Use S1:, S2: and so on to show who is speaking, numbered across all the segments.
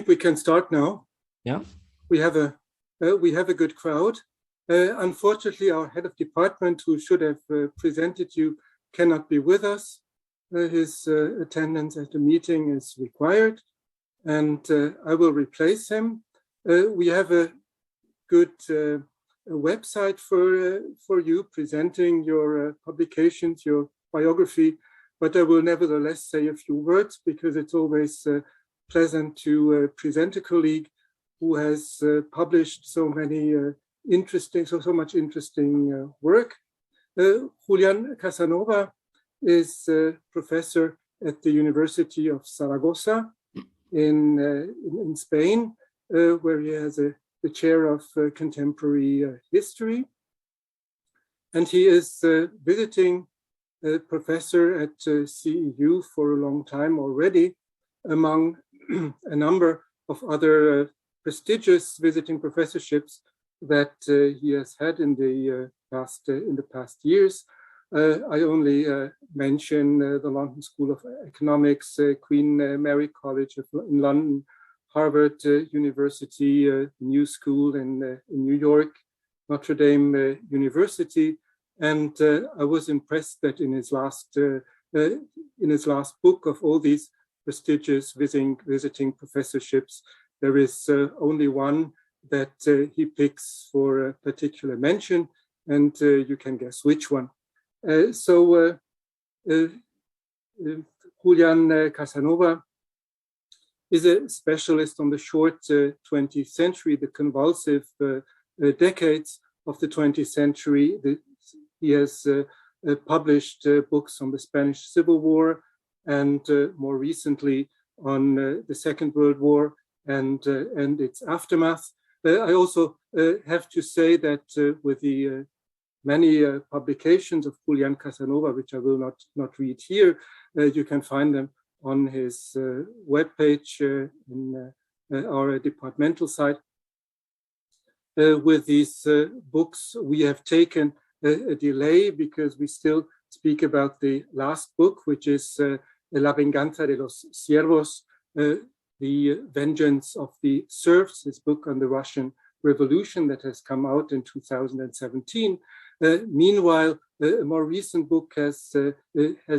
S1: think we can start now.
S2: Yeah.
S1: We have a good crowd. Unfortunately, our head of department, who should have presented you, cannot be with us. His attendance at the meeting is required, and I will replace him. We have a good website for you presenting your publications, your biography, but I will nevertheless say a few words because it's always pleasant to present a colleague who has published so many so much interesting work. Julian Casanova is a professor at the University of Zaragoza in Spain, where he has the chair of contemporary history. And he is visiting professor at CEU for a long time already, among a number of other prestigious visiting professorships that he has had in the past years. I only mention the London School of Economics, Queen Mary College in London, Harvard University, New School in New York, Notre Dame University, and I was impressed that in his last book of all these prestigious visiting professorships, there is only one that he picks for a particular mention, and you can guess which one. Julian Casanova is a specialist on the short 20th century, the convulsive decades of the 20th century. He has published books on the Spanish Civil War and more recently on the Second World War and its aftermath. I also have to say that with the many publications of Julian Casanova, which I will not read here, you can find them on his webpage in our departmental site. With these books, we have taken a delay because we still speak about the last book, which is La Venganza de los Siervos, The Vengeance of the Serfs, his book on the Russian Revolution that has come out in 2017. Meanwhile, a more recent book has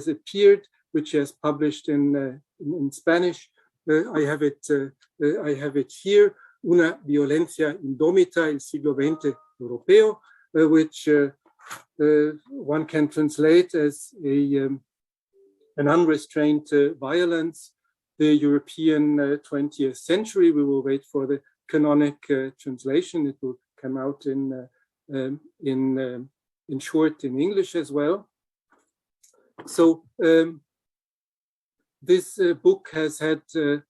S1: appeared, which he has published in Spanish. I have it here, Una violencia indómita el siglo XX europeo, which one can translate as an unrestrained violence, the European 20th century. We will wait for the canonic translation. It will come out in short in English as well. So this book has had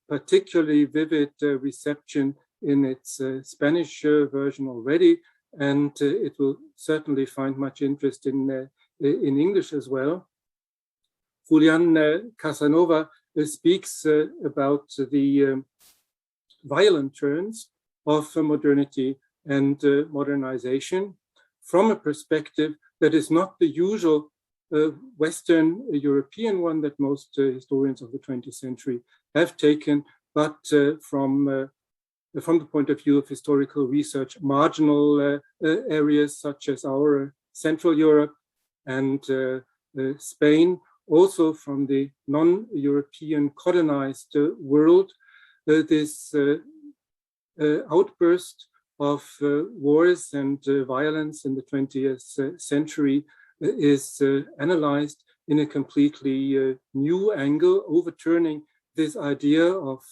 S1: particularly vivid reception in its Spanish version already, and it will certainly find much interest in English as well. Julian Casanova speaks about the violent turns of modernity and modernization from a perspective that is not the usual Western European one that most historians of the 20th century have taken, but from the point of view of historical research, marginal areas such as our Central Europe and Spain, also from the non-European colonized world, this outburst of wars and violence in the 20th century is analyzed in a completely new angle, overturning this idea of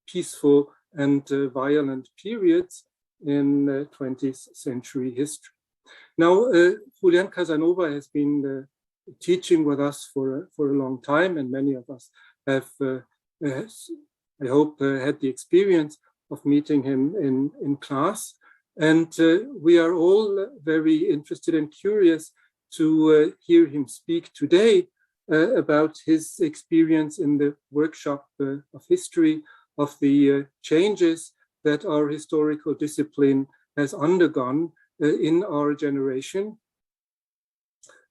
S1: peaceful and violent periods in 20th century history. Now, Julian Casanova has been teaching with us for a long time, and many of us have, I hope, had the experience of meeting him in class. And we are all very interested and curious to hear him speak today about his experience in the workshop of history, of the changes that our historical discipline has undergone in our generation.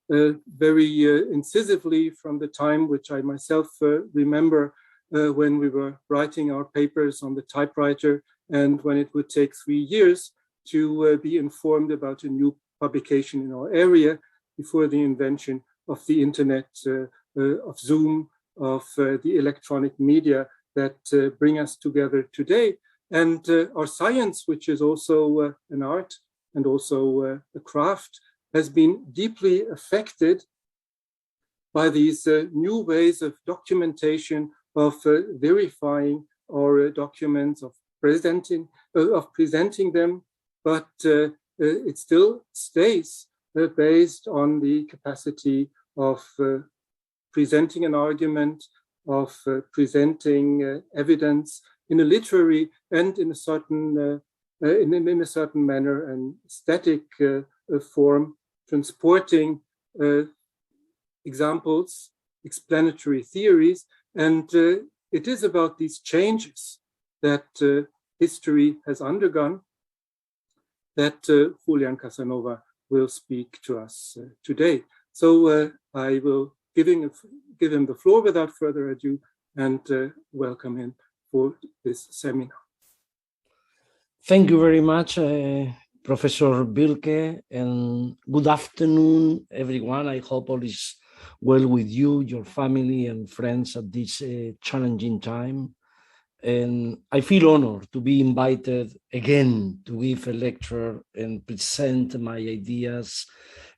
S1: Very incisively from the time which I myself remember when we were writing our papers on the typewriter, and when it would take 3 years to be informed about a new publication in our area before the invention of the internet, of Zoom, of the electronic media that bring us together today. And our science, which is also an art and also a craft, has been deeply affected by these new ways of documentation, of verifying our documents, of presenting them, but it still stays based on the capacity of presenting an argument, of presenting evidence in a literary and in a certain manner and static form, transporting examples, explanatory theories, and it is about these changes that history has undergone that Julian Casanova will speak to us today. So I will give him the floor without further ado and welcome him for this seminar.
S2: Thank you very much, Professor Bilke, and good afternoon, everyone. I hope all is well with you, your family, and friends at this challenging time. And I feel honored to be invited again to give a lecture and present my ideas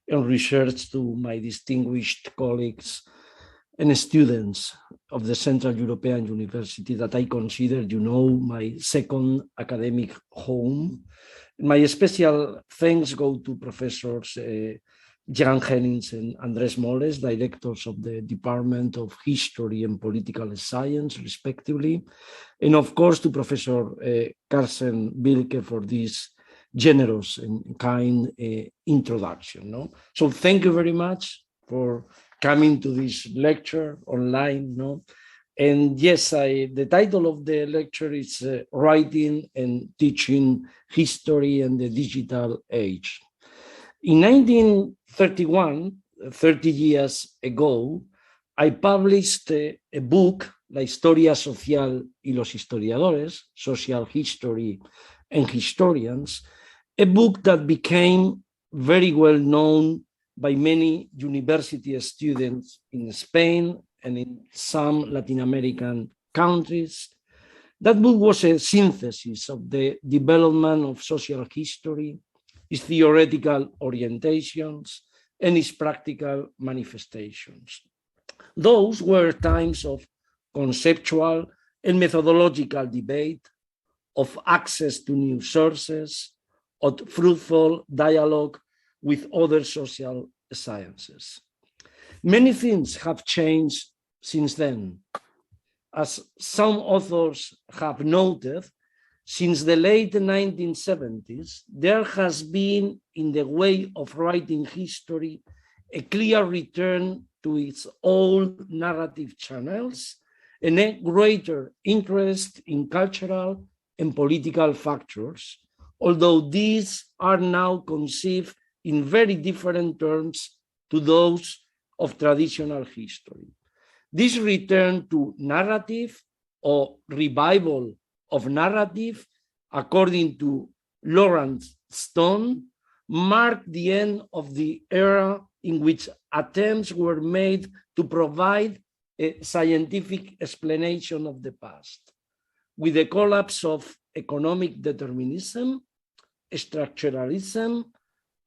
S2: and research to my distinguished colleagues and students of the Central European University that I consider, my second academic home. My special thanks go to Professors Jan Hennings and Andres Moles, directors of the Department of History and Political Science, respectively, and of course to Professor Carsten Bilke for this generous and kind introduction. So thank you very much for coming to this lecture online. And yes, the title of the lecture is Writing and Teaching History and the Digital Age. In 1931, 30 years ago, I published a book, La Historia Social y los Historiadores, Social History and Historians, a book that became very well known by many university students in Spain and in some Latin American countries. That book was a synthesis of the development of social history, its theoretical orientations, and its practical manifestations. Those were times of conceptual and methodological debate, of access to new sources, of fruitful dialogue with other social sciences. Many things have changed since then. As some authors have noted, since the late 1970s, there has been, in the way of writing history, a clear return to its old narrative channels and a greater interest in cultural and political factors, although these are now conceived in very different terms to those of traditional history. This return to narrative or revival of narrative, according to Lawrence Stone, marked the end of the era in which attempts were made to provide a scientific explanation of the past. With the collapse of economic determinism, structuralism,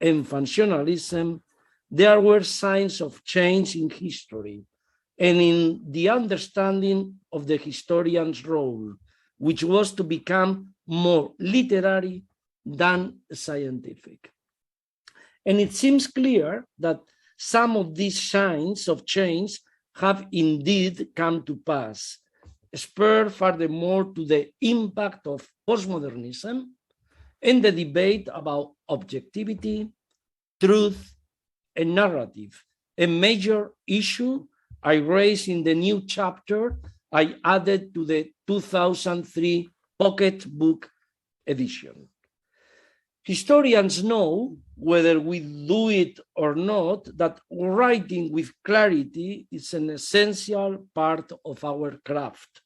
S2: and functionalism, there were signs of change in history and in the understanding of the historian's role, which was to become more literary than scientific. And it seems clear that some of these signs of change have indeed come to pass, spurred furthermore to the impact of postmodernism and the debate about objectivity, truth, and narrative, a major issue I raised in the new chapter I added to the 2003 pocket book edition. Historians know, whether we do it or not, that writing with clarity is an essential part of our craft,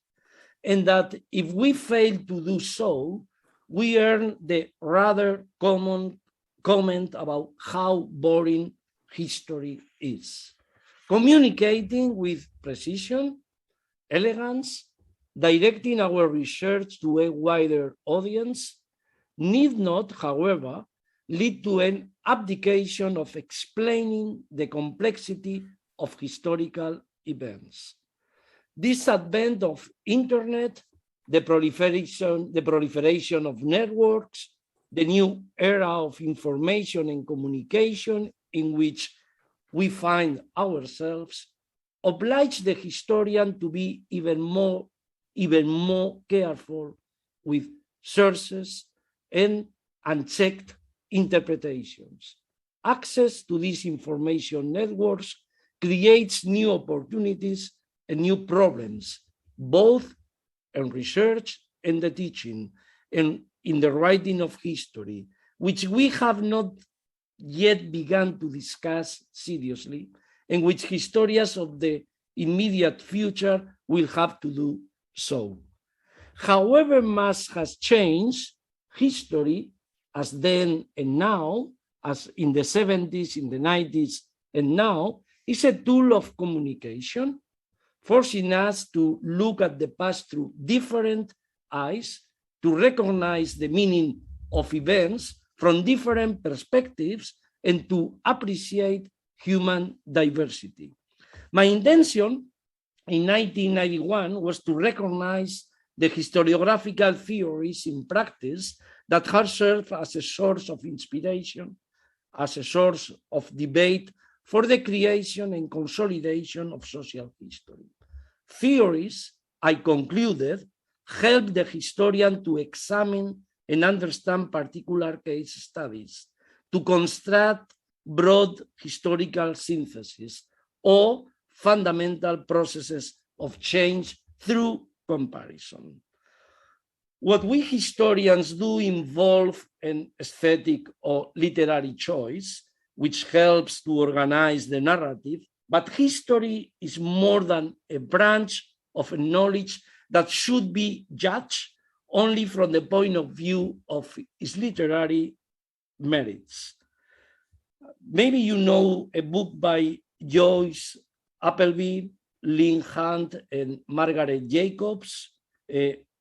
S2: and that if we fail to do so, we earn the rather common comment about how boring history is. Communicating with precision, elegance, directing our research to a wider audience need not, however, lead to an abdication of explaining the complexity of historical events. This advent of internet, the proliferation of networks, the new era of information and communication in which we find ourselves, oblige the historian to be even more careful with sources and unchecked interpretations. Access to these information networks creates new opportunities and new problems, both in research and the teaching and in the writing of history, which we have not yet begun to discuss seriously, and which historians of the immediate future will have to do so. However much has changed, history, as then and now, as in the 70s, in the 90s, and now, is a tool of communication, forcing us to look at the past through different eyes, to recognize the meaning of events from different perspectives, and to appreciate human diversity. My intention in 1991 was to recognize the historiographical theories in practice that have served as a source of inspiration, as a source of debate for the creation and consolidation of social history. Theories, I concluded, help the historian to examine and understand particular case studies, to construct broad historical synthesis or fundamental processes of change through comparison. What we historians do involve an aesthetic or literary choice, which helps to organize the narrative, but history is more than a branch of knowledge that should be judged only from the point of view of its literary merits. Maybe you know a book by Joyce Appleby, Lynn Hunt, and Margaret Jacobs,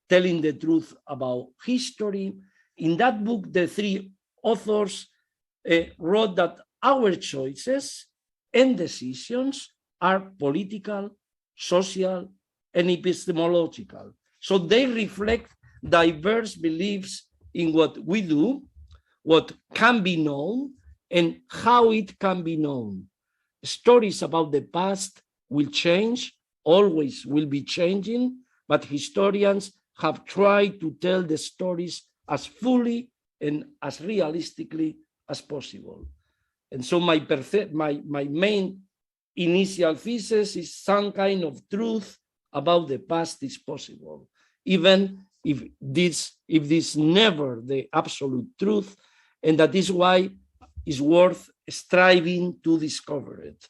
S2: Telling the Truth About History. In that book, the three authors wrote that our choices and decisions are political, social, and epistemological. So they reflect diverse beliefs in what we do, what can be known, and how it can be known. Stories about the past will change, always will be changing, but historians have tried to tell the stories as fully and as realistically as possible. And so my main initial thesis is some kind of truth about the past is possible, even if this never the absolute truth, and that is why it's worth striving to discover it.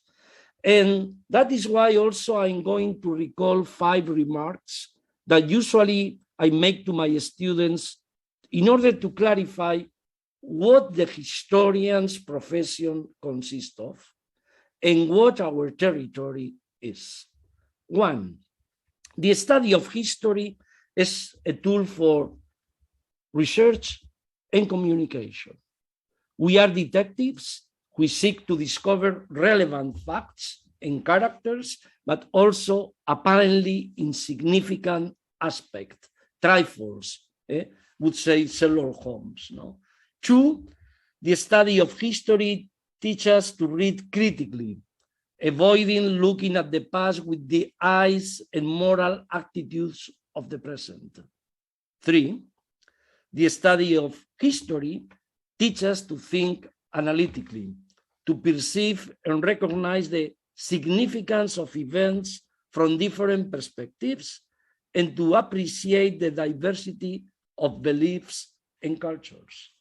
S2: And that is why also I'm going to recall 5 remarks that usually I make to my students in order to clarify what the historian's profession consists of and what our territory is. 1, the study of history is a tool for research and communication. We are detectives who seek to discover relevant facts and characters, but also apparently insignificant aspects, trifles, would say Sherlock Holmes. No? 2, the study of history teaches us to read critically, avoiding looking at the past with the eyes and moral attitudes of the present. 3, the study of history teaches us to think analytically, to perceive and recognize the significance of events from different perspectives, and to appreciate the diversity of beliefs and cultures.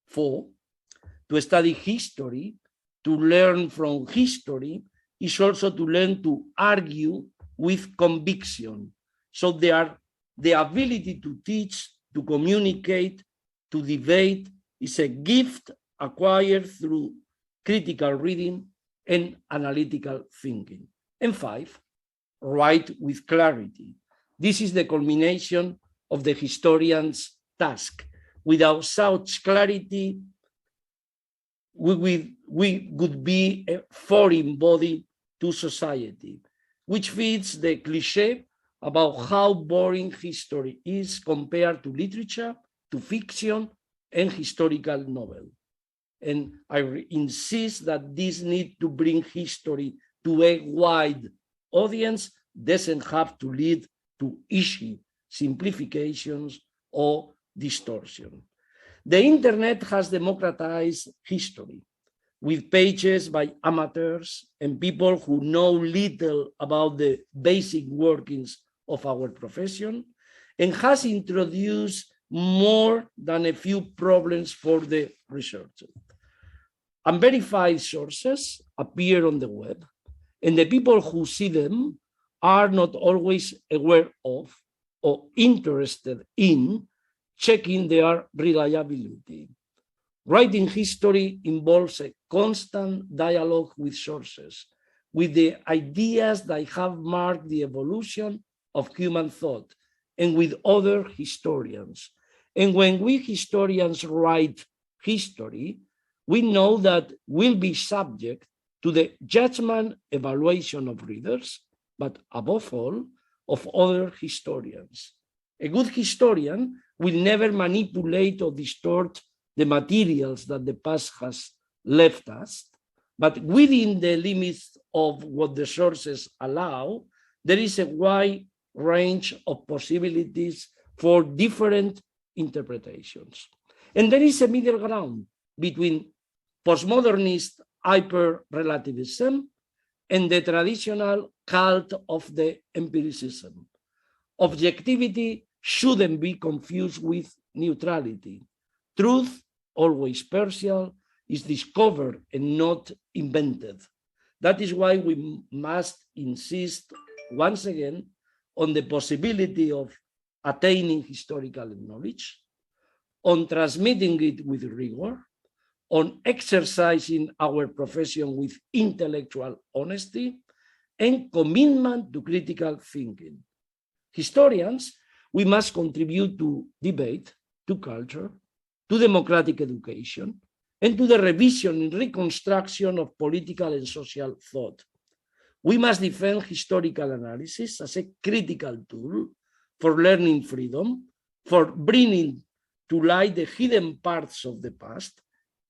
S2: 4, to study history, to learn from history, is also to learn to argue with conviction. So there are the ability to teach, to communicate, to debate is a gift acquired through critical reading and analytical thinking. And 5, write with clarity. This is the culmination of the historian's task. Without such clarity, we would be a foreign body to society, which fits the cliche about how boring history is compared to literature, to fiction, and historical novel. And I insist that this need to bring history to a wide audience doesn't have to lead to easy simplifications or distortion. The internet has democratized history with pages by amateurs and people who know little about the basic workings of our profession, and has introduced more than a few problems for the researcher. Unverified sources appear on the web, and the people who see them are not always aware of or interested in checking their reliability. Writing history involves a constant dialogue with sources, with the ideas that have marked the evolution of human thought, and with other historians. And when we historians write history, we know that we'll be subject to the judgment evaluation of readers, but above all, of other historians. A good historian will never manipulate or distort the materials that the past has left us, but within the limits of what the sources allow, there is a wide range of possibilities for different interpretations. And there is a middle ground between postmodernist hyper-relativism and the traditional cult of the empiricism. Objectivity shouldn't be confused with neutrality. Truth, always partial, is discovered and not invented. That is why we must insist once again on the possibility of attaining historical knowledge, on transmitting it with rigor, on exercising our profession with intellectual honesty, and commitment to critical thinking. Historians, we must contribute to debate, to culture, to democratic education, and to the revision and reconstruction of political and social thought. We must defend historical analysis as a critical tool for learning freedom, for bringing to light the hidden parts of the past,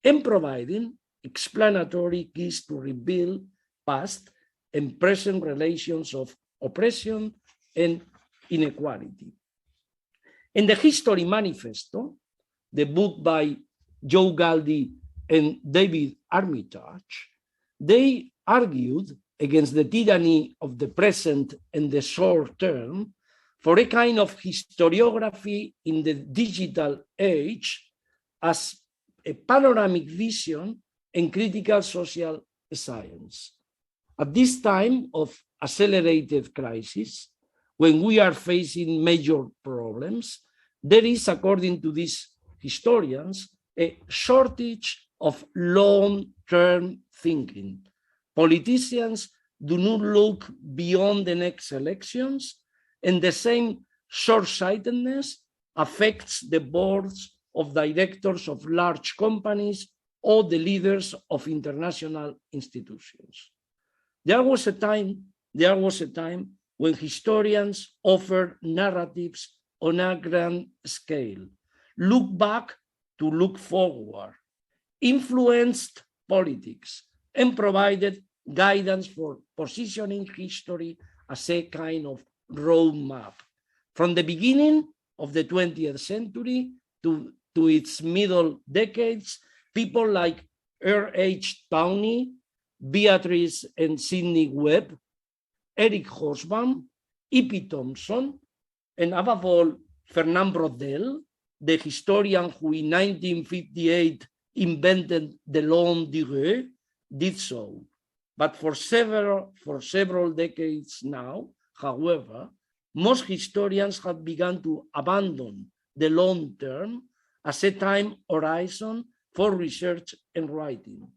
S2: and providing explanatory keys to reveal past and present relations of oppression and inequality. In the History Manifesto, the book by Joe Galdi and David Armitage, they argued against the tyranny of the present and the short term for a kind of historiography in the digital age as a panoramic vision and critical social science. At this time of accelerated crisis, when we are facing major problems, there is, according to these historians, a shortage of long-term thinking. Politicians do not look beyond the next elections, and the same short-sightedness affects the boards of directors of large companies or the leaders of international institutions. There was a time when historians offered narratives on a grand scale, look back to look forward, influenced politics, and provided guidance for positioning history as a kind of roadmap. From the beginning of the 20th century to its middle decades, people like R.H. Downey, Beatrice and Sidney Webb, Eric Hobsbawm, E.P. Thompson, and above all, Fernand Braudel, the historian who in 1958 invented the longue durée, did so. But for several decades now, however, most historians have begun to abandon the long term as a time horizon for research and writing.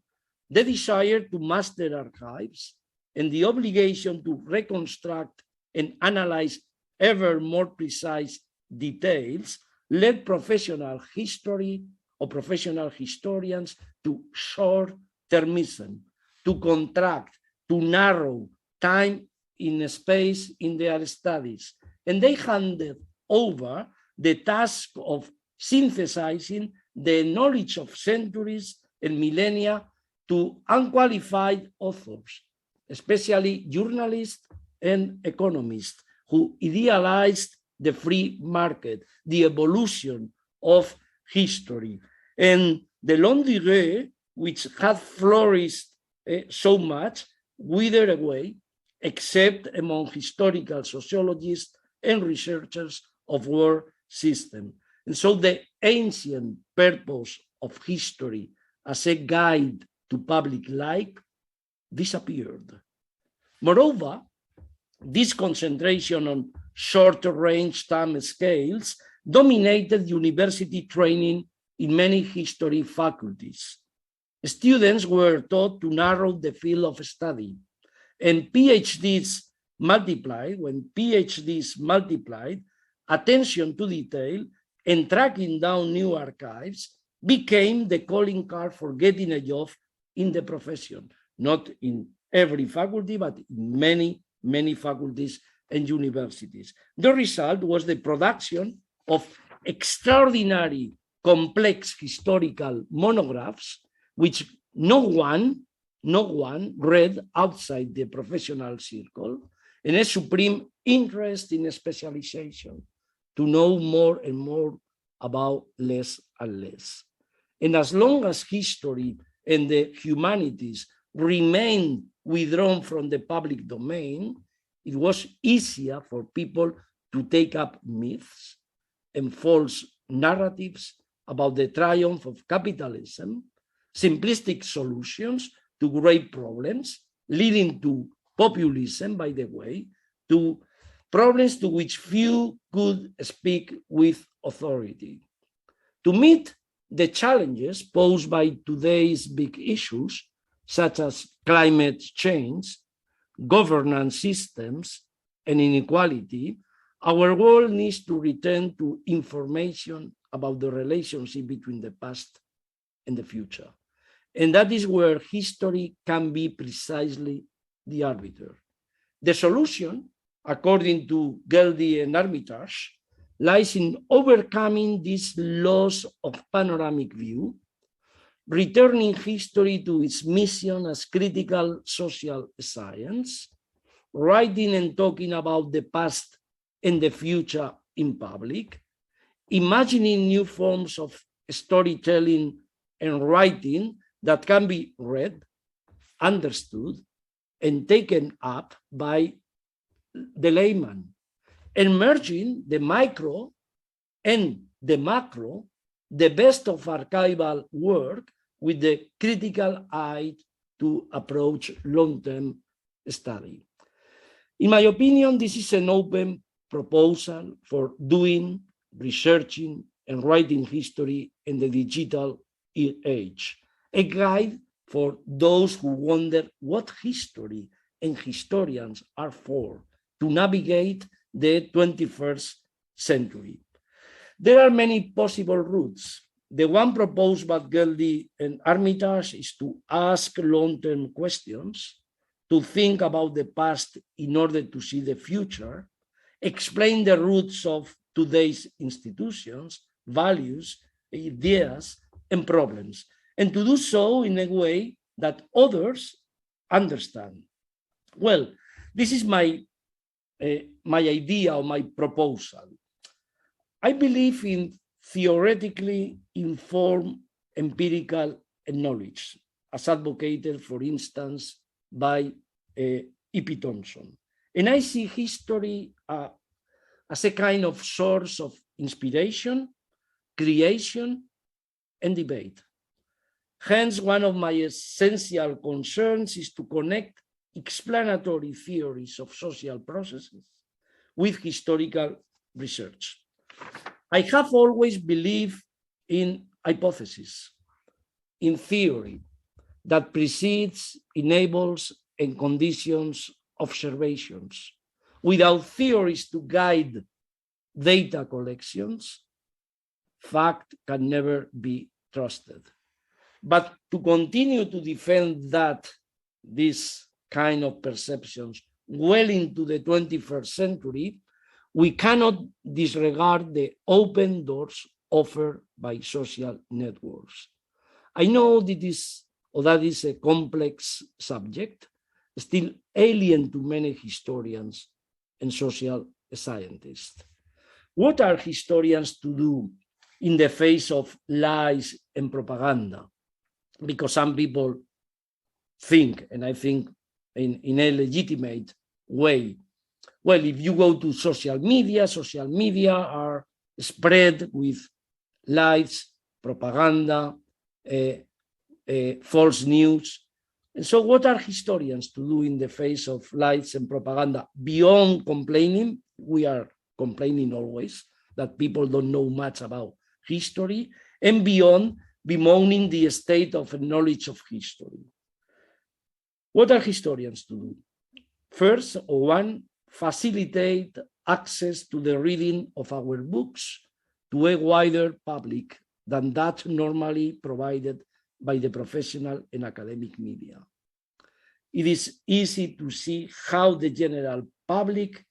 S2: The desire to master archives and the obligation to reconstruct and analyze ever more precise details led professional history or professional historians to short-termism, to contract, to narrow time in space in their studies. And they handed over the task of synthesizing the knowledge of centuries and millennia to unqualified authors, especially journalists and economists who idealized the free market, the evolution of history. And the longue durée, which had flourished so much, withered away, except among historical sociologists and researchers of war system. And so the ancient purpose of history as a guide to public life disappeared. Moreover, this concentration on short-range time scales dominated university training in many history faculties. Students were taught to narrow the field of study, and PhDs multiplied. When PhDs multiplied, attention to detail and tracking down new archives became the calling card for getting a job in the profession, not in every faculty, but in many faculties and universities. The result was the production of extraordinary, complex historical monographs, which no one read outside the professional circle, and a supreme interest in specialization, to know more and more about less and less. And as long as history and the humanities remained withdrawn from the public domain, it was easier for people to take up myths and false narratives about the triumph of capitalism, simplistic solutions to great problems, leading to populism, by the way, to problems to which few could speak with authority. To meet the challenges posed by today's big issues, such as climate change, governance systems, and inequality, our world needs to return to information about the relationship between the past and the future. And that is where history can be precisely the arbiter. The solution, according to Geldy and Armitage, lies in overcoming this loss of panoramic view, returning history to its mission as critical social science, writing and talking about the past and the future in public, imagining new forms of storytelling and writing that can be read, understood, and taken up by the layman, and merging the micro and the macro, the best of archival work, with the critical eye to approach long-term study. In my opinion, this is an open proposal for doing, researching, and writing history in the digital age, a guide for those who wonder what history and historians are for to navigate the 21st century. There are many possible routes. The one proposed by Geldy and Armitage is to ask long-term questions, to think about the past in order to see the future, explain the roots of today's institutions, values, ideas, and problems, and to do so in a way that others understand. Well, this is my idea or my proposal. I believe in theoretically informed empirical knowledge, as advocated, for instance, by E.P. Thompson. And I see history as a kind of source of inspiration, creation, and debate. Hence, one of my essential concerns is to connect explanatory theories of social processes with historical research. I have always believed in hypothesis, in theory that precedes, enables, and conditions observations. Without theories to guide data collections, fact can never be trusted. But to continue to defend this kind of perceptions well into the 21st century, we cannot disregard the open doors offered by social networks. I know that is a complex subject, still alien to many historians and social scientists. What are historians to do in the face of lies and propaganda? Because some people think, and I think in a legitimate way, well, if you go to social media are spread with lies, propaganda, false news. And so what are historians to do in the face of lies and propaganda? Beyond complaining, we are complaining always that people don't know much about history, and beyond bemoaning the state of knowledge of history. What are historians to do? First, one, facilitate access to the reading of our books to a wider public than that normally provided by the professional and academic media. It is easy to see how the general public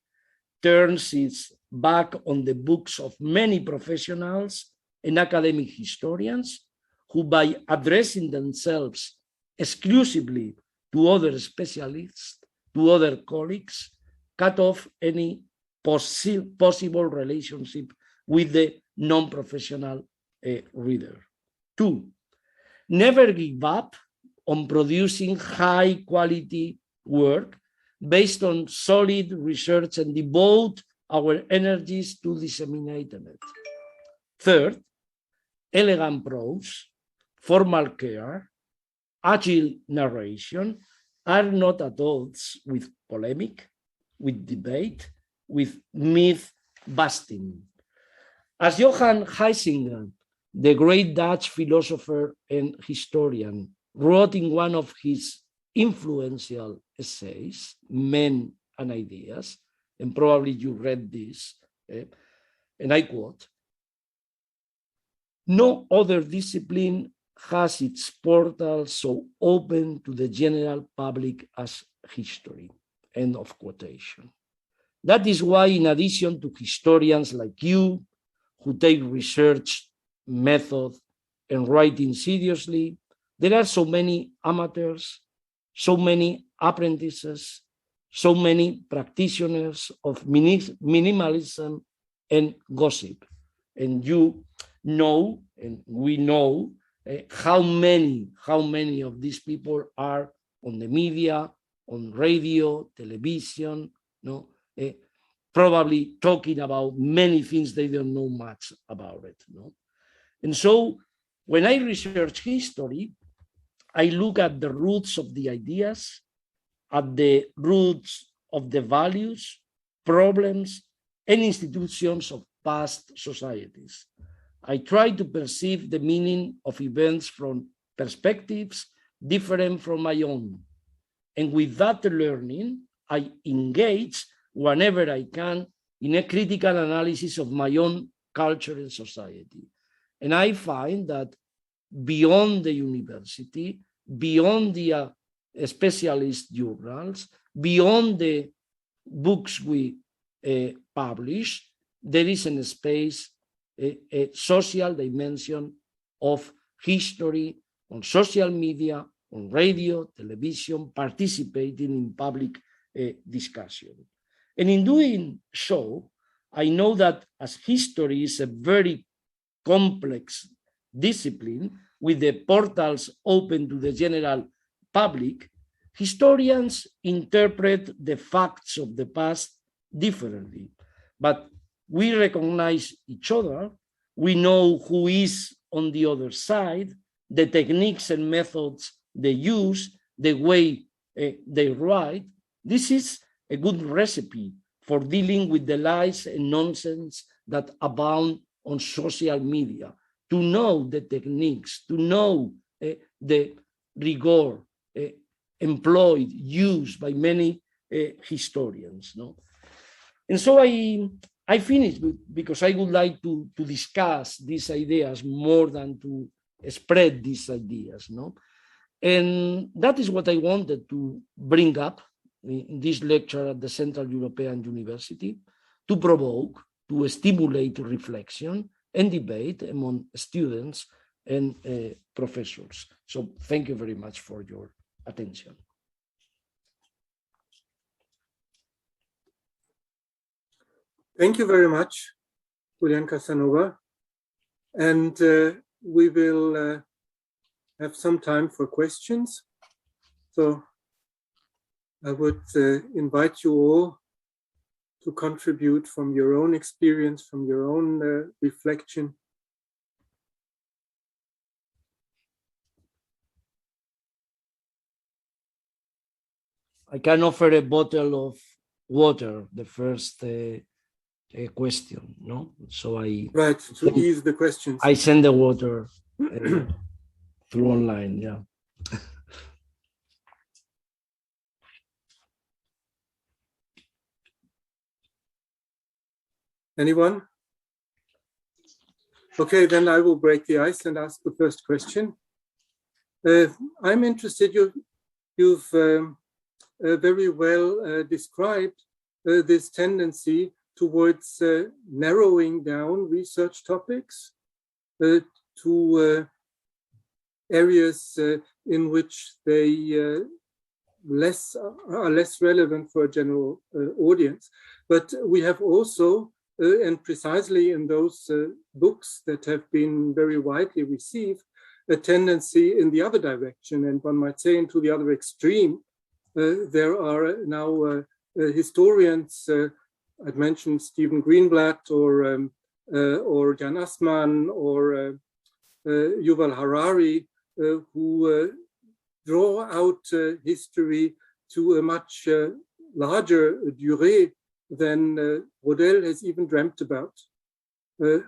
S2: turns its back on the books of many professionals and academic historians who, by addressing themselves exclusively to other specialists, to other colleagues, cut off any possible relationship with the non-professional reader. Two, never give up on producing high quality work based on solid research and devote our energies to disseminating it. Third, elegant prose, formal care, agile narration are not at odds with polemic, with debate, with myth busting. As Johann Huizinga, the great Dutch philosopher and historian, wrote in one of his influential essays, Men and Ideas, and probably you read this, and I quote, "No other discipline has its portal so open to the general public as history," end of quotation. That is why, in addition to historians like you, who take research, method, and writing seriously, there are so many amateurs, so many apprentices, so many practitioners of minimalism and gossip. And you know, and we know, how many of these people are on the media, on radio, television, probably talking about many things they don't know much about it. And so when I research history, I look at the roots of the ideas, at the roots of the values, problems, and institutions of past societies. I try to perceive the meaning of events from perspectives different from my own. And with that learning, I engage whenever I can in a critical analysis of my own culture and society. And I find that beyond the university, beyond the specialist journals, beyond the books we publish, there is a space, a social dimension of history on social media, on radio, television, participating in public discussion. And in doing so, I know that as history is a very complex discipline with the portals open to the general public, historians interpret the facts of the past differently. But we recognize each other, we know who is on the other side, the techniques and methods they use, the way they write. This is a good recipe for dealing with the lies and nonsense that abound on social media, to know the techniques, to know the rigor employed, used by many historians. No? And so I finished because I would like to discuss these ideas more than to spread these ideas. No? And that is what I wanted to bring up in this lecture at the Central European University, to provoke, to stimulate reflection and debate among students and professors. So thank you very much for your attention.
S1: Thank you very much, Julian Casanova. And we will have some time for questions. So I would invite you all to contribute from your own experience, from your own reflection.
S2: I can offer a bottle of water, the first question, no? So
S1: Right, to ease the questions.
S2: I send the water through online, yeah.
S1: Anyone? Okay, then I will break the ice and ask the first question. I'm interested, you've very well described this tendency towards narrowing down research topics to areas in which they are less relevant for a general audience. But we have also, and precisely in those books that have been very widely received, a tendency in the other direction, and one might say into the other extreme. There are now historians, I'd mentioned Stephen Greenblatt or Jan Assmann or Yuval Harari, who draw out history to a much larger durée than Rodel has even dreamt about. Where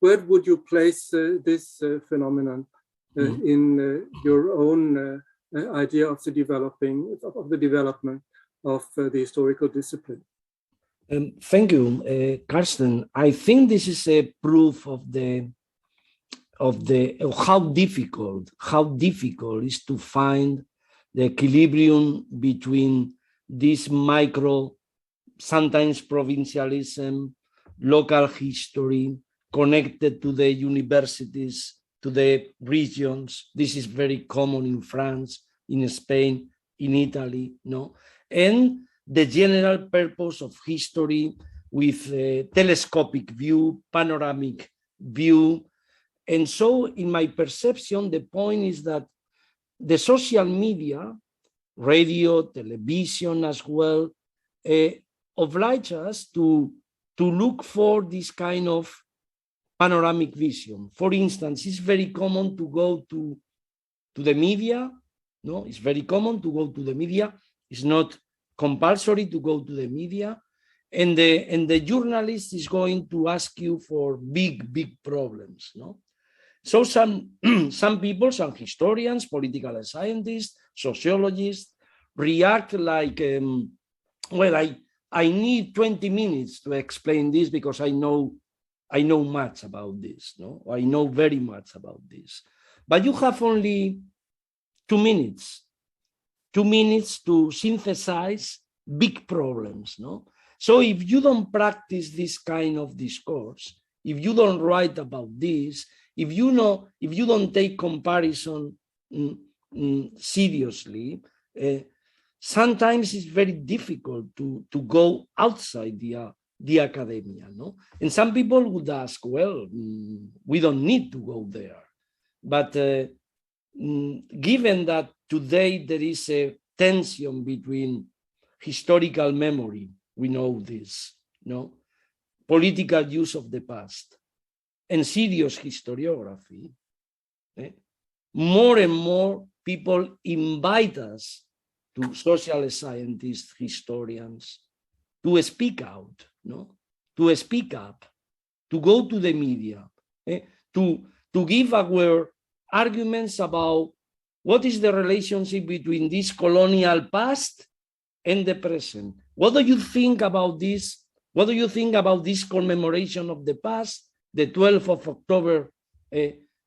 S1: would you place this phenomenon in your own idea of the development of the historical discipline?
S2: Thank you, Carsten. I think this is a proof of how difficult is to find the equilibrium between this micro, sometimes provincialism, local history, connected to the universities, to the regions. This is very common in France, in Spain, in Italy, no? And the general purpose of history with a telescopic view, panoramic view. And so in my perception, the point is that the social media, radio, television as well, oblige us to look for this kind of panoramic vision. For instance, it's very common to go to the media. No, it's very common to go to the media. It's not compulsory to go to the media. And the journalist is going to ask you for big problems. No? So some people, some historians, political scientists, sociologists, react like, well, I need 20 minutes to explain this because I know much about this. No, I know very much about this. But you have only 2 minutes to synthesize big problems. No, so if you don't practice this kind of discourse, if you don't write about this, if you don't take comparison seriously, sometimes it's very difficult to go outside the academia, no? And some people would ask, well, we don't need to go there. But given that today there is a tension between historical memory, we know this, no? Political use of the past, and serious historiography, more and more people invite us to social scientists, historians, to speak out, no? To speak up, to go to the media, to give our arguments about what is the relationship between this colonial past and the present. What do you think about this? What do you think about this commemoration of the past, the 12th of October,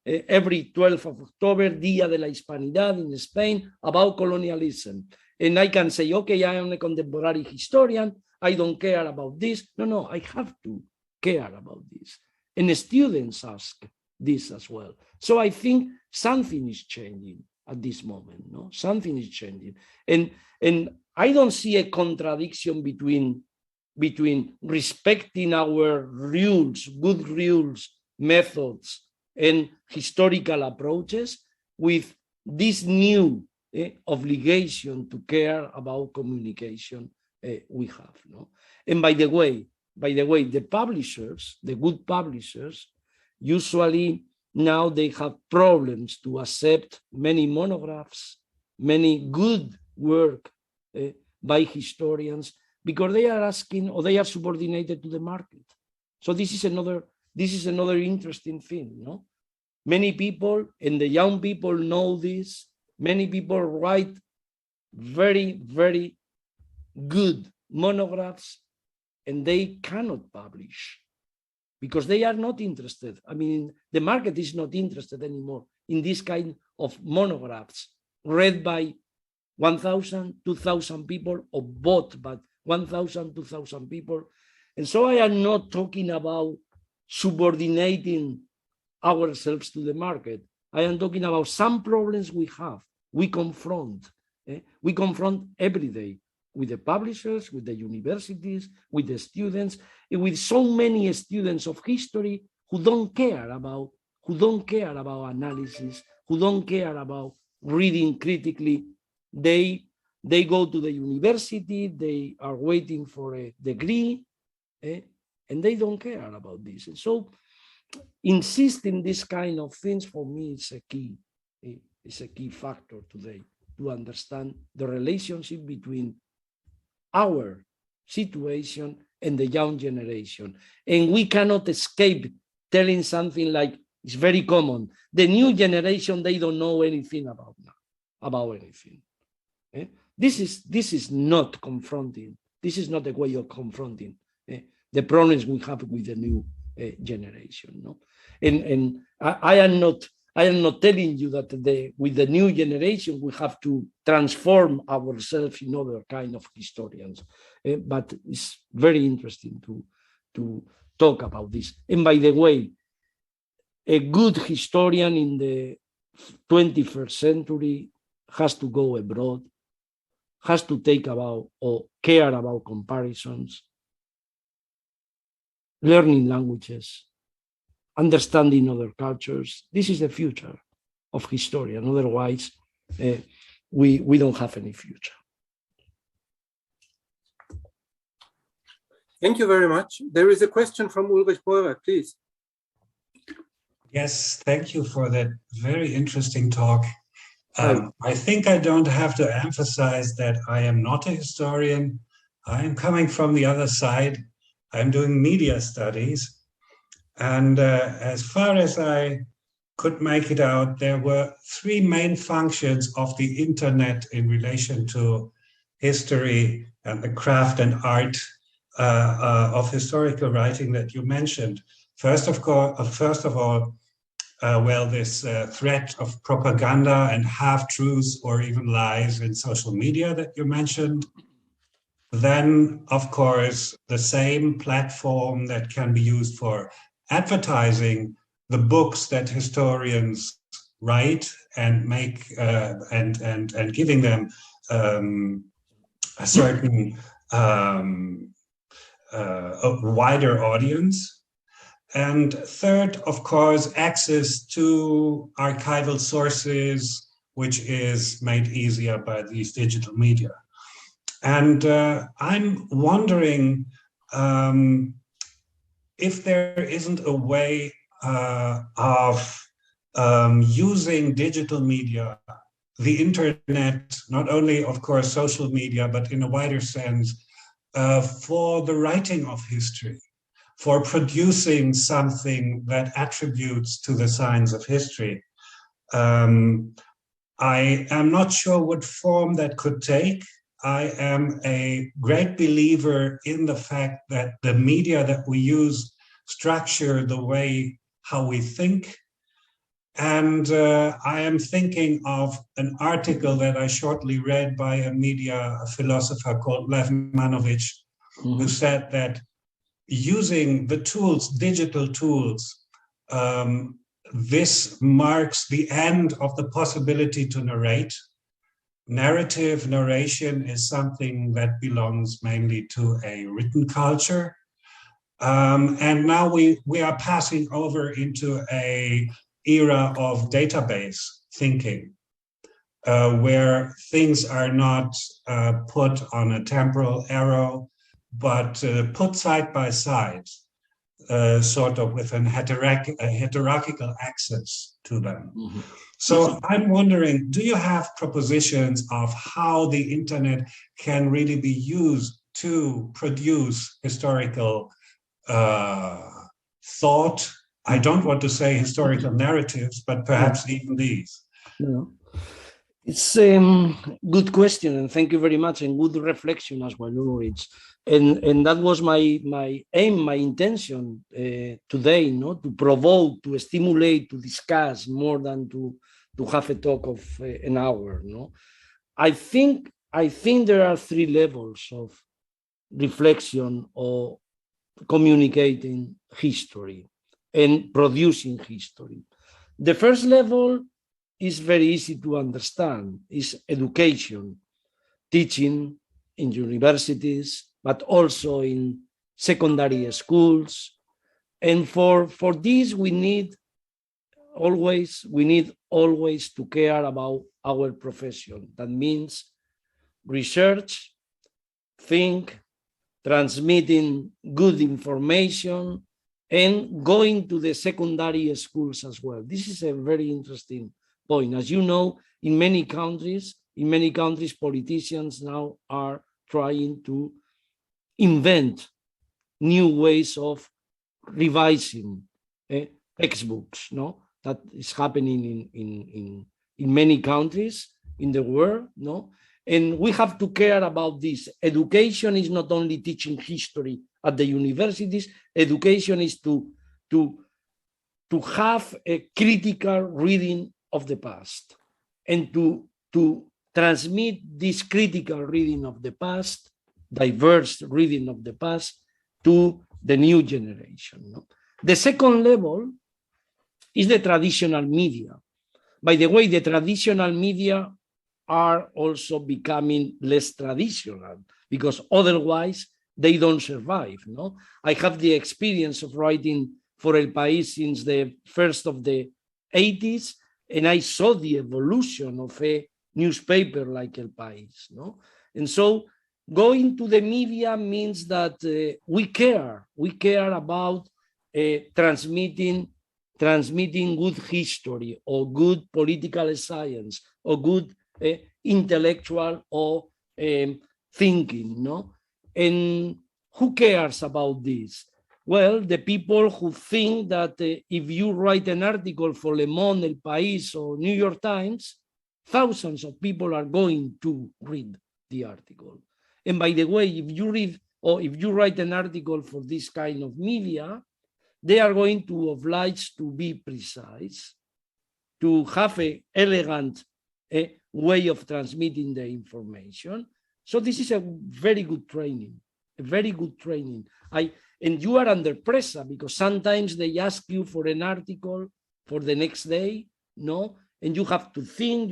S2: every 12th of October, Día de la Hispanidad in Spain, about colonialism? And I can say, okay, I am a contemporary historian, I don't care about this. No, I have to care about this. And students ask this as well. So I think something is changing at this moment, no? Something is changing. And I don't see a contradiction between respecting our rules, good rules, methods, and historical approaches with this new obligation to care about communication we have, no? And by the way, the publishers, the good publishers, usually now they have problems to accept many monographs, many good work by historians, because they are asking, or they are subordinated to the market. So this is another interesting thing, no? Many people, and the young people know this, many people write very, very good monographs, and they cannot publish because they are not interested. I mean, the market is not interested anymore in this kind of monographs read by 1,000, 2,000 people, or bought by 1,000, 2,000 people. And so I am not talking about subordinating ourselves to the market. I am talking about some problems we have, we confront. We confront every day with the publishers, with the universities, with the students, and with so many students of history who don't care about analysis, who don't care about reading critically. They go to the university, they are waiting for a degree, and they don't care about this. And so insisting this kind of things for me is a key factor today to understand the relationship between our situation and the young generation. And we cannot escape telling something like, it's very common, the new generation, they don't know anything about anything. This is not confronting. This is not a way of confronting the problems we have with the new generation. No? And I am not telling you that with the new generation we have to transform ourselves in other kind of historians, but it's very interesting to talk about this. And by the way, a good historian in the 21st century has to go abroad, has to take about or care about comparisons, learning languages, understanding other cultures. This is the future of historian. Otherwise, we don't have any future.
S1: Thank you very much. There is a question from Ulrich Beurer, please.
S3: Yes, thank you for that very interesting talk. I think I don't have to emphasize that I am not a historian. I am coming from the other side. I'm doing media studies. And as far as I could make it out, there were three main functions of the internet in relation to history and the craft and art of historical writing that you mentioned. First of all, this threat of propaganda and half-truths or even lies in social media that you mentioned. Then, of course, the same platform that can be used for advertising the books that historians write and make and giving them a certain a wider audience. And third, of course, access to archival sources, which is made easier by these digital media. And I'm wondering if there isn't a way of using digital media, the internet, not only, of course, social media, but in a wider sense, for the writing of history, for producing something that attributes to the science of history. I am not sure what form that could take. I am a great believer in the fact that the media that we use structure the way how we think. And I am thinking of an article that I shortly read by a philosopher called Lev Manovich, who said that using the tools, digital tools, this marks the end of the possibility to narrate. Narrative narration is something that belongs mainly to a written culture. And now we are passing over into an era of database thinking, where things are not put on a temporal arrow, but put side by side, sort of with a hierarchical access to them. Mm-hmm. So I'm wondering, do you have propositions of how the internet can really be used to produce historical thought? I don't want to say historical narratives, but perhaps even these.
S2: Yeah. It's a good question, and thank you very much, and good reflection as well, Ulrich. And that was my aim, my intention today, to provoke, to stimulate, to discuss more than to have a talk of an hour. I think there are three levels of reflection or communicating history and producing history. The first level is very easy to understand, is education, teaching in universities, but also in secondary schools. And for this, we need always to care about our profession. That means research, think, transmitting good information, and going to the secondary schools as well. This is a very interesting point. As you know, in many countries, politicians now are trying to invent new ways of revising textbooks. That is happening in many countries in the world. And we have to care about this. Education is not only teaching history at the universities. Education is to have a critical reading of the past, and to transmit this critical reading of the past, diverse reading of the past, to the new generation. The second level is the traditional media. By the way, the traditional media are also becoming less traditional, because otherwise they don't survive. I have the experience of writing for El País since the first of the 80s, and I saw the evolution of a newspaper like El País. And so going to the media means that we care about transmitting good history, or good political science, or good intellectual or thinking. And who cares about this? Well, the people who think that if you write an article for Le Monde, El País, or New York Times, thousands of people are going to read the article. And by the way, if you read or if you write an article for this kind of media, they are going to oblige to be precise, to have an elegant way of transmitting the information. So this is a very good training, And you are under pressure, because sometimes they ask you for an article for the next day, and you have to think,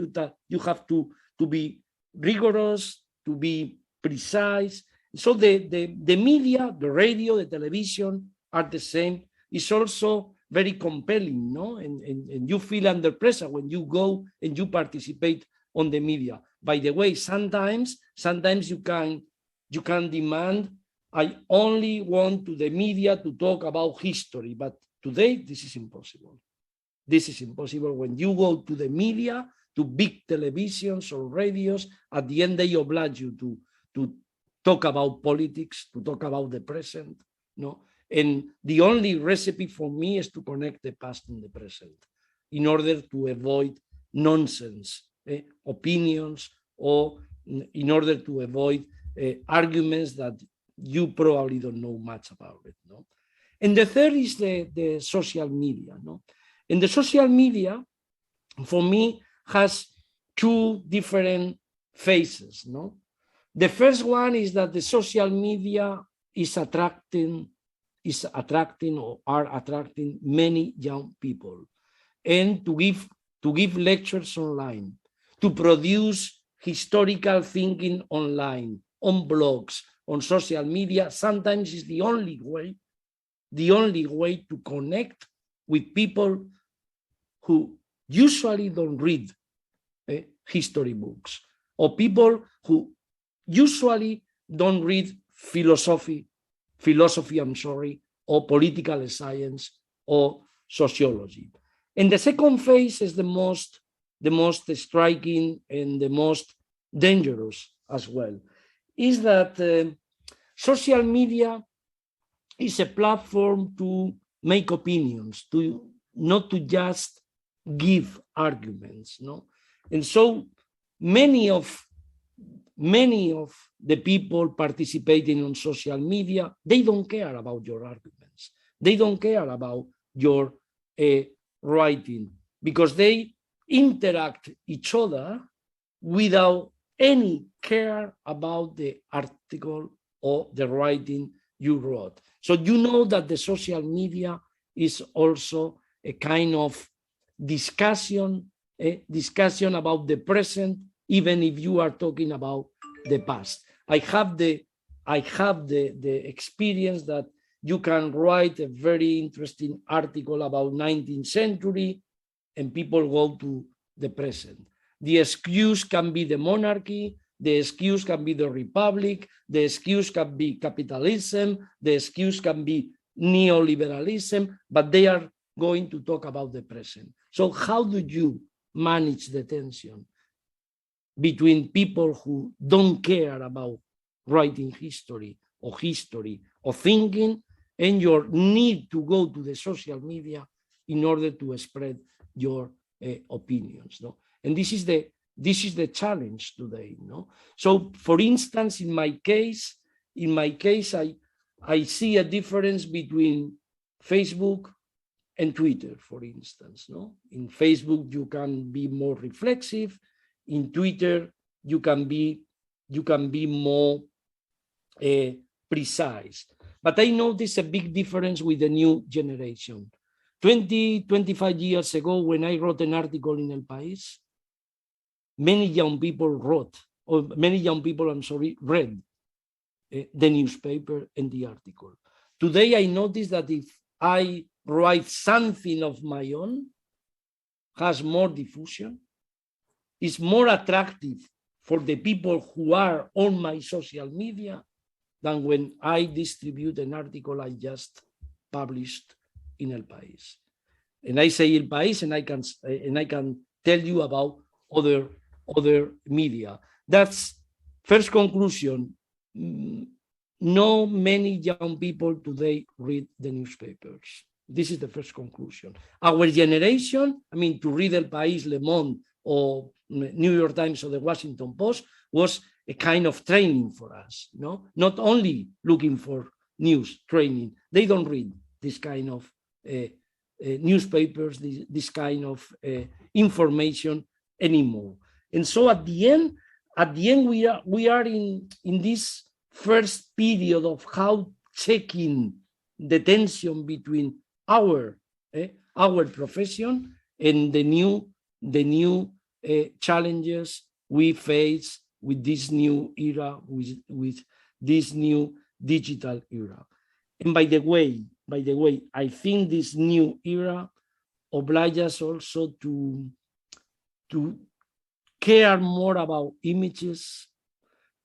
S2: you have to be rigorous, to be precise. So the media, the radio, the television are the same. It's also very compelling, and you feel under pressure when you go and you participate on the media. By the way, sometimes you can demand, I only want to the media to talk about history, but today this is impossible. This is impossible. When you go to the media, to big televisions or radios, at the end they oblige you to talk about politics, to talk about the present, no? And the only recipe for me is to connect the past and the present in order to avoid nonsense opinions, or in order to avoid arguments that you probably don't know much about it, no? And the third is the social media, no? And the social media, for me, has two different phases, no? The first one is that the social media is attracting or are attracting many young people, and to give lectures online, to produce historical thinking online, on blogs, on social media, sometimes is the only way to connect with people who usually don't read history books, or people who usually don't read philosophy, or political science, or sociology. And the second phase is the most striking and the most dangerous as well, is that social media is a platform to make opinions, not to just give arguments, no? And so many of the people participating on social media, they don't care about your arguments. They don't care about your writing, because they interact each other without any care about the article or the writing you wrote. So you know that the social media is also a kind of discussion about the present, even if you are talking about the past. I have the experience that you can write a very interesting article about 19th century and people go to the present. The excuse can be the monarchy, the excuse can be the republic, the excuse can be capitalism, the excuse can be neoliberalism, but they are going to talk about the present. So how do you manage the tension between people who don't care about writing history or thinking, and your need to go to the social media in order to spread your opinions, no? And this is the challenge today, no? So, for instance, in my case, I see a difference between Facebook and Twitter, for instance, no? In Facebook, you can be more reflexive. In Twitter, you can be more precise. But I noticed a big difference with the new generation. 25 years ago, when I wrote an article in El País, many young people read the newspaper and the article. Today, I notice that if I write something of my own, has more diffusion, is more attractive for the people who are on my social media than when I distribute an article I just published in El País. And I say El País, and I can tell you about other media. That's first conclusion. No many young people today read the newspapers. This is the first conclusion. Our generation, to read El País, Le Monde, or New York Times or the Washington Post was a kind of training for us, no? Not only looking for news, training. They don't read this kind of newspapers, this kind of information anymore. And so at the end, we are in this first period of how checking the tension between our profession and the new challenges we face with this new era, with this new digital era. And by the way, I think this new era obliges also to care more about images,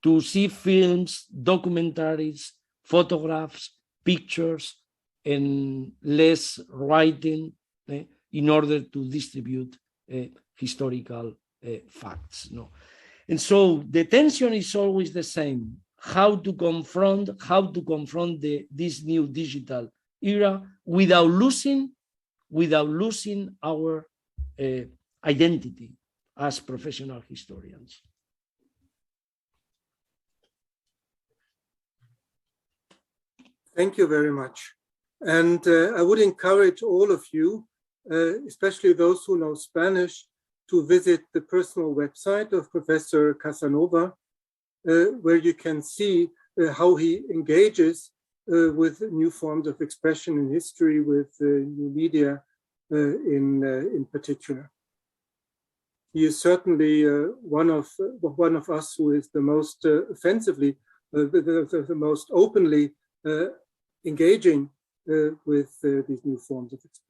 S2: to see films, documentaries, photographs, pictures, and less writing in order to distribute historical facts. No? And so the tension is always the same. how to confront this new digital era without losing our identity as professional historians.
S1: Thank you very much. And I would encourage all of you, especially those who know Spanish, to visit the personal website of Professor Casanova, where you can see how he engages with new forms of expression in history, with new media in particular. He is certainly one of us who is the most offensively, the most openly engaging with these new forms of expression.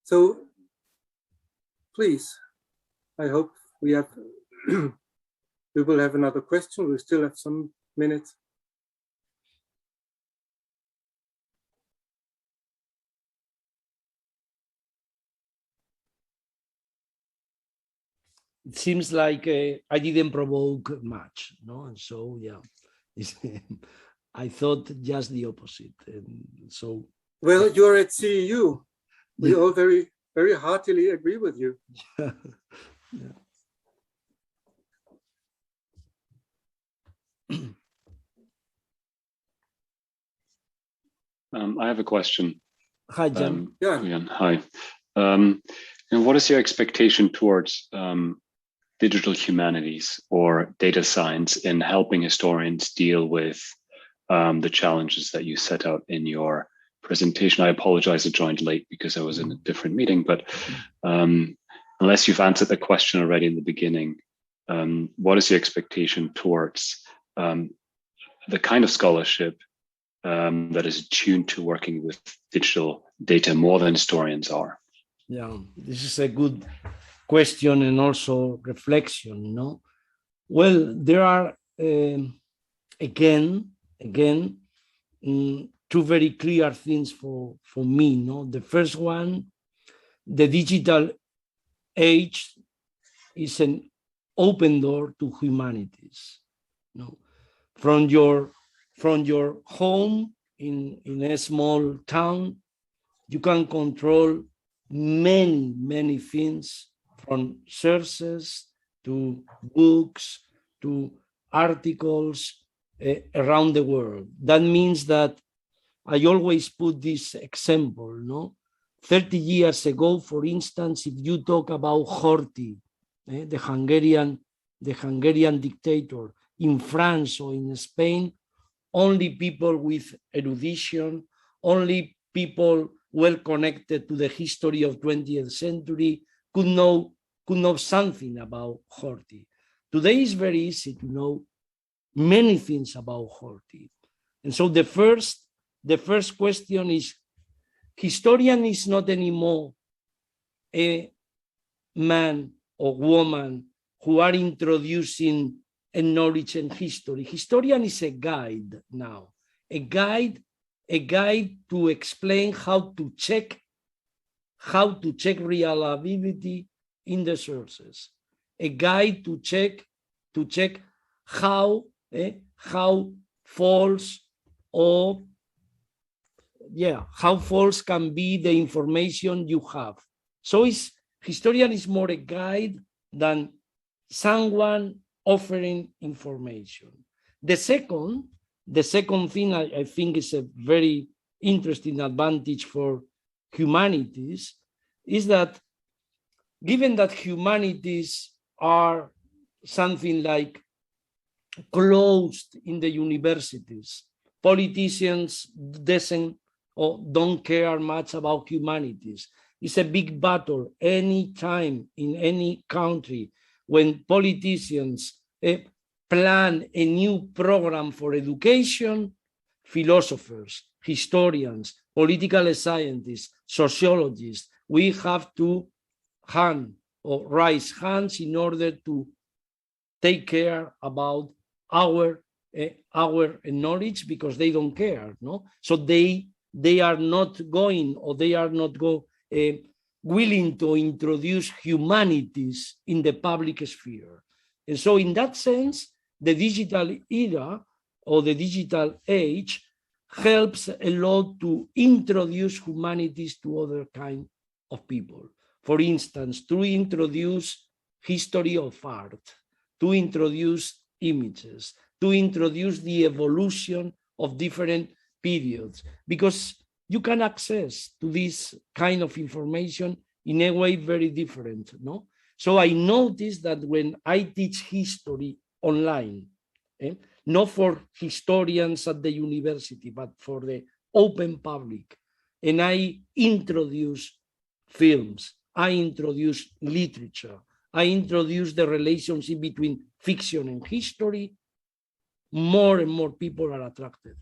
S1: So please, I hope we will have another question. We still have some minutes.
S2: It seems like I didn't provoke much, no? And so, yeah, I thought just the opposite. And so,
S1: well, you're at CEU. We all very, very heartily agree with you.
S2: Yeah.
S4: I have a question.
S2: Hi, Jan.
S1: Yeah.
S4: Hi. And what is your expectation towards digital humanities or data science in helping historians deal with the challenges that you set out in your presentation? I apologize, I joined late because I was in a different meeting, but unless you've answered the question already in the beginning, what is your expectation towards the kind of scholarship that is attuned to working with digital data more than historians are?
S2: Yeah, this is a good question and also reflection, no? Well, there are, again, two very clear things for me, no? The first one, the digital age is an open door to humanities, no? From your home in a small town, you can control many things, from sources to books to articles around the world. That means that I always put this example, no? 30 years ago, for instance, if you talk about Horthy, the Hungarian dictator in France or in Spain, only people with erudition, only people well connected to the history of 20th century could know something about Horthy. Today is very easy to know many things about Horthy. And so the first question is, historian is not anymore a man or woman who are introducing a knowledge and history. Historian is a guide now, a guide to explain how to check reliability in the sources, a guide to check how false can be the information you have. So historian is more a guide than someone offering information. The second thing I think is a very interesting advantage for humanities is that, given that humanities are something like closed in the universities, politicians don't care much about humanities. It's a big battle anytime in any country when politicians plan a new program for education. Philosophers, historians, political scientists, sociologists, we have to raise hands in order to take care about our knowledge, because they don't care, no? So they are not going, or they are not willing to introduce humanities in the public sphere. And so in that sense, the digital era or the digital age helps a lot to introduce humanities to other kind of people. For instance, to introduce history of art, to introduce images, to introduce the evolution of different periods, because you can access to this kind of information in a way very different, no? So I noticed that when I teach history online, not for historians at the university, but for the open public, and I introduce films, I introduce literature, I introduce the relationship between fiction and history, more and more people are attracted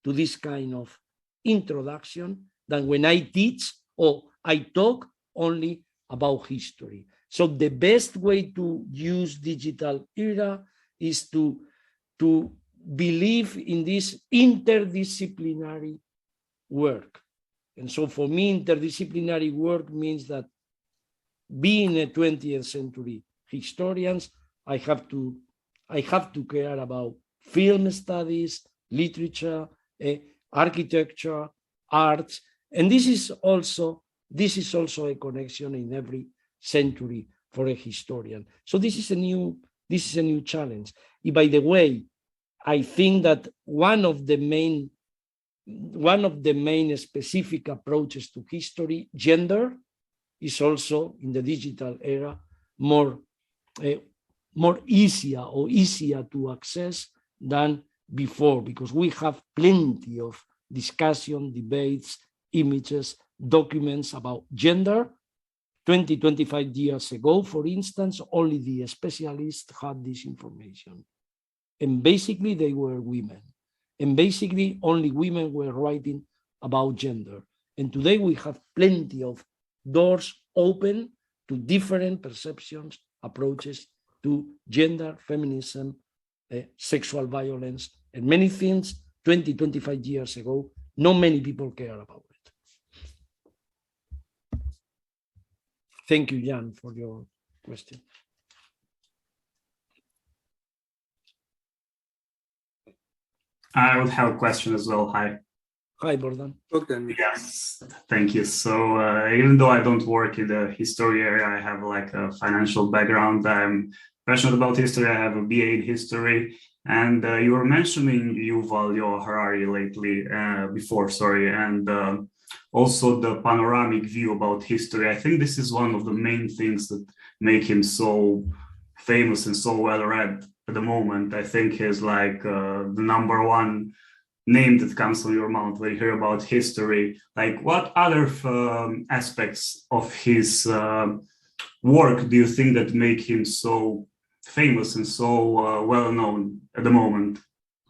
S2: to this kind of introduction than when I teach or I talk only about history. So the best way to use digital era is to believe in this interdisciplinary work. And so for me, interdisciplinary work means that being a 20th century historian, I have to care about film studies, literature, architecture, arts, and this is also a connection in every century for a historian. So this is a new challenge. By the way, I think that one of the main specific approaches to history, gender, is also in the digital era more easier to access than before, because we have plenty of discussion, debates, images, documents about gender. 25 years ago, for instance, only the specialists had this information. And basically they were women. And basically only women were writing about gender. And today we have plenty of doors open to different perceptions, approaches to gender, feminism, sexual violence, and many things 25 years ago, not many people care about it. Thank you, Jan, for your question.
S5: I would have a question as well. Hi.
S2: Hi, Bogdan.
S1: Bogdan.
S5: Yes, thank you. So even though I don't work in the history area, I have like a financial background. I'm passionate about history. I have a BA in history. And you were mentioning Yuval Noah Harari lately, and also the panoramic view about history. I think this is one of the main things that make him so famous and so well read at the moment. I think he's like the number one name that comes from your mouth when you hear about history. Like, what other aspects of his work do you think that make him so famous and so well known at the moment?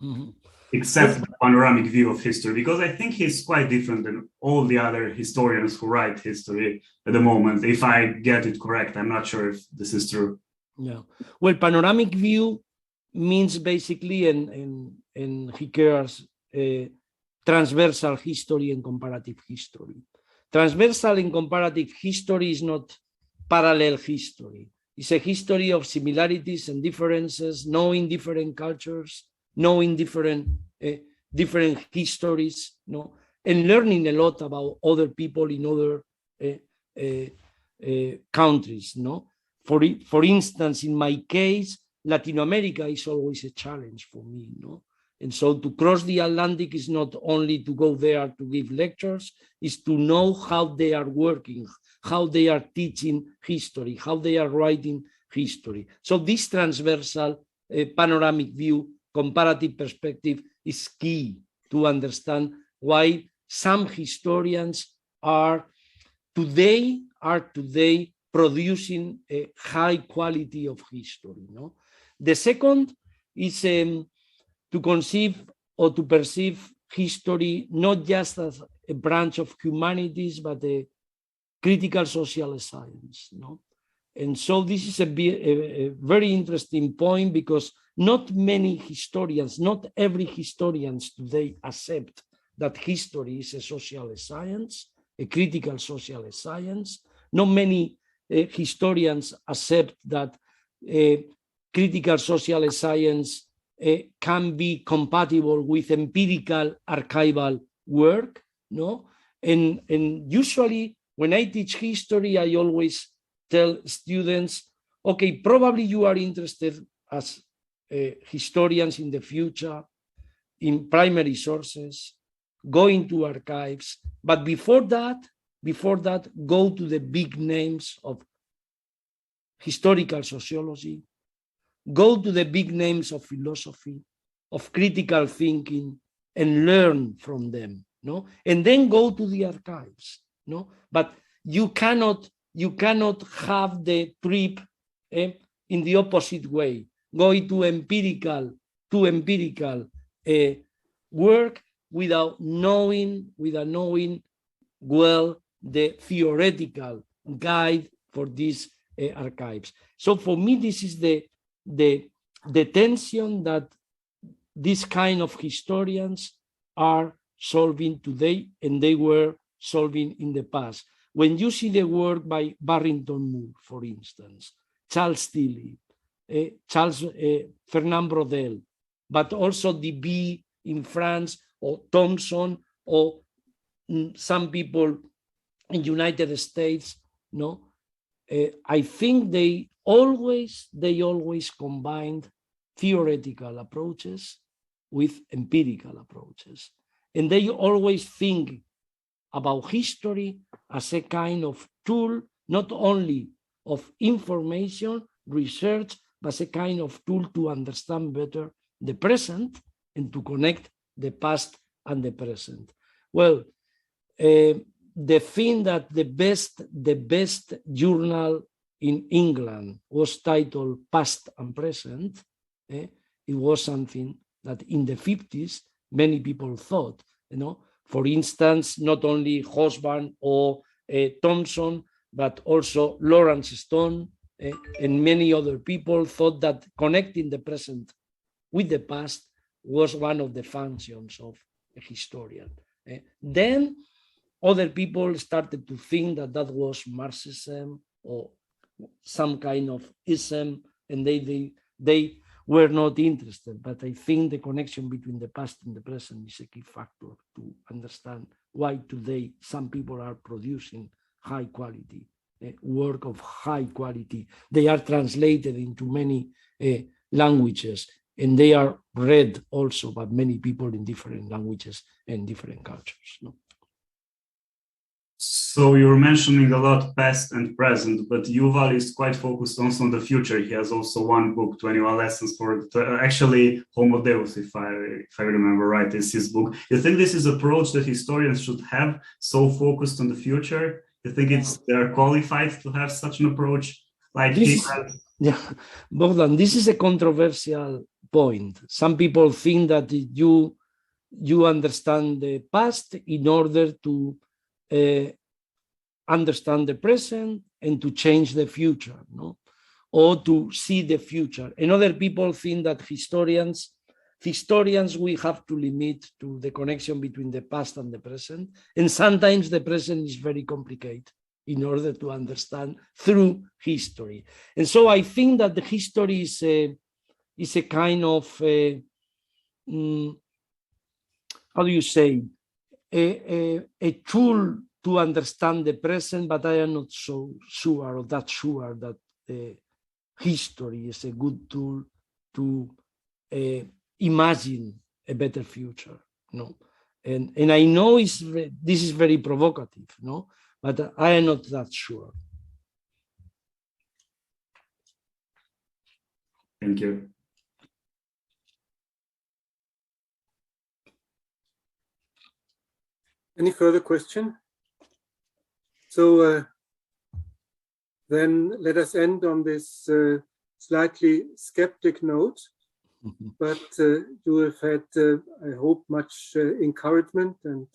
S5: Mm-hmm. Except the panoramic view of history, because I think he's quite different than all the other historians who write history at the moment. If I get it correct, I'm not sure if this is true.
S2: Yeah. Well, panoramic view means basically, and he cares, transversal history and comparative history. Transversal and comparative history is not parallel history. It's a history of similarities and differences, knowing different cultures, knowing different histories, no, and learning a lot about other people in other countries, no. For instance, in my case, Latin America is always a challenge for me, no. And so to cross the Atlantic is not only to go there to give lectures, is to know how they are working, how they are teaching history, how they are writing history. So this transversal panoramic view, comparative perspective is key to understand why some historians are today producing a high quality of history. No? The second is to conceive or to perceive history not just as a branch of humanities, but a critical social science. No? And so this is a very interesting point, because not many historians, not every historians today accept that history is a social science, a critical social science. Not many historians accept that critical social science can be compatible with empirical archival work, no? And usually when I teach history, I always tell students, okay, probably you are interested as historians in the future in primary sources, going to archives, but before that, go to the big names of historical sociology, go to the big names of philosophy, of critical thinking, and learn from them, no? And then go to the archives, no? But you cannot have the trip in the opposite way, going to empirical work without knowing well the theoretical guide for these archives. So for me, this is the tension that this kind of historians are solving today, and they were solving in the past. When you see the work by Barrington Moore, for instance, Charles Tilly, Fernand Braudel, but also DB in France, or Thompson, or some people in United States, no? I think they always combined theoretical approaches with empirical approaches. And they always think about history as a kind of tool, not only of information, research, but as a kind of tool to understand better the present and to connect the past and the present. Well, the thing that the best journal in England was titled Past and Present, it was something that in the 50s, many people thought, for instance, not only Hosburn or Thompson, but also Lawrence Stone and many other people thought that connecting the present with the past was one of the functions of a historian. Then other people started to think that that was Marxism or some kind of ism, and they were not interested. But I think the connection between the past and the present is a key factor to understand why today some people are producing high quality work of high quality. They are translated into many languages, and they are read also by many people in different languages and different cultures. No?
S5: So you're mentioning a lot past and present, but Yuval is quite focused also on the future. He has also one book, 21 Lessons for actually Homo Deus, if I remember right, is his book. You think this is an approach that historians should have, so focused on the future? You think they're qualified to have such an approach like he has?
S2: Yeah, Bogdan, this is a controversial point. Some people think that you understand the past in order to understand the present and to change the future, no? Or to see the future. And other people think that historians we have to limit to the connection between the past and the present. And sometimes the present is very complicated in order to understand through history. And so I think that the history is a kind of, how do you say, a tool to understand the present, but I am not so sure or that sure that history is a good tool to imagine a better future. No, and I know this is very provocative, no, but I am not that sure.
S5: Thank you.
S1: Any further question? So then let us end on this slightly skeptic note, but you have had, I hope, much encouragement and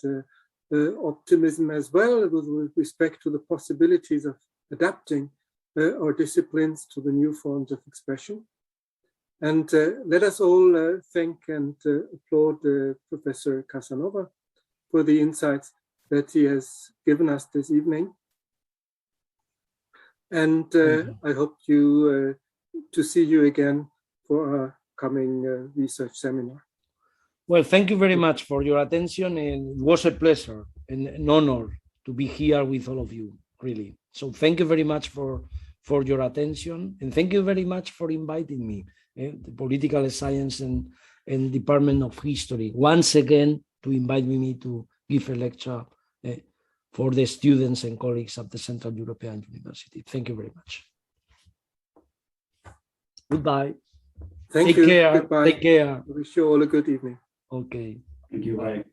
S1: optimism as well with respect to the possibilities of adapting our disciplines to the new forms of expression. And let us all thank and applaud Professor Casanova for the insights that he has given us this evening. And I hope you to see you again for our coming research seminar.
S2: Well, thank you very much for your attention, and it was a pleasure and an honor to be here with all of you, really. So thank you very much for your attention, and thank you very much for inviting me, the Political Science and Department of History, once again to invite me to give a lecture for the students and colleagues at the Central European University. Thank you very much. Goodbye.
S1: Thank you.
S2: Take care.
S1: Goodbye.
S2: Take care.
S1: I wish you all a good evening.
S2: Okay.
S5: Thank you. Bye.